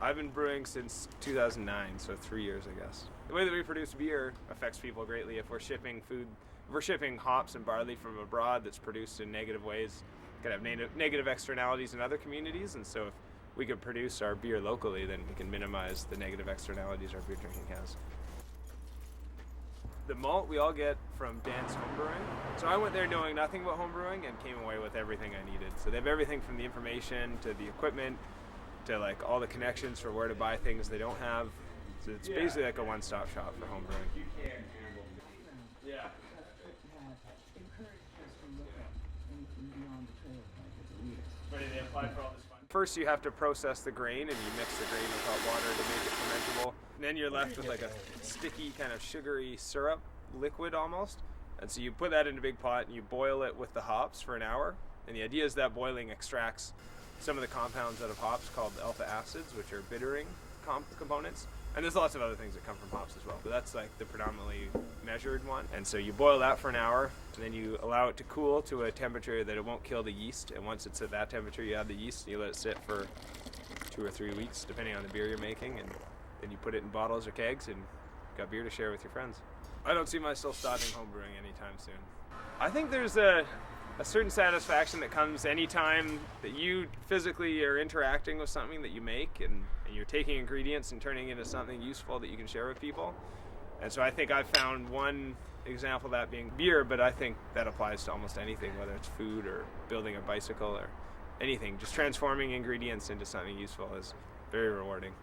I've been brewing since 2009, so 3 years, I guess. The way that we produce beer affects people greatly. If we're shipping food, if we're shipping hops and barley from abroad that's produced in negative ways, it could have negative externalities in other communities, and so if we could produce our beer locally, then we can minimize the negative externalities our beer drinking has. The malt we all get from Dan's Homebrewing. So I went there knowing nothing about homebrewing and came away with everything I needed. So they have everything from the information to the equipment to like all the connections for where to buy things they don't have. So it's basically like a one-stop shop for homebrewing. Yeah. They apply for all this fun. First you have to process the grain and you mix the grain with hot water to make it fermentable. And then you're left with like a sticky kind of sugary syrup liquid almost. And so you put that in a big pot and you boil it with the hops for an hour. And the idea is that boiling extracts some of the compounds out of hops called alpha acids, which are bittering components. And there's lots of other things that come from hops as well, but that's like the predominantly measured one. And so you boil that for an hour, and then you allow it to cool to a temperature that it won't kill the yeast. And once it's at that temperature, you add the yeast and you let it sit for 2 or 3 weeks, depending on the beer you're making. And then you put it in bottles or kegs and you've got beer to share with your friends. I don't see myself stopping homebrewing anytime soon. I think there's a certain satisfaction that comes anytime that you physically are interacting with something that you make and you're taking ingredients and turning it into something useful that you can share with people. And so I think I've found one example of that being beer, but I think that applies to almost anything, whether it's food or building a bicycle or anything. Just transforming ingredients into something useful is very rewarding.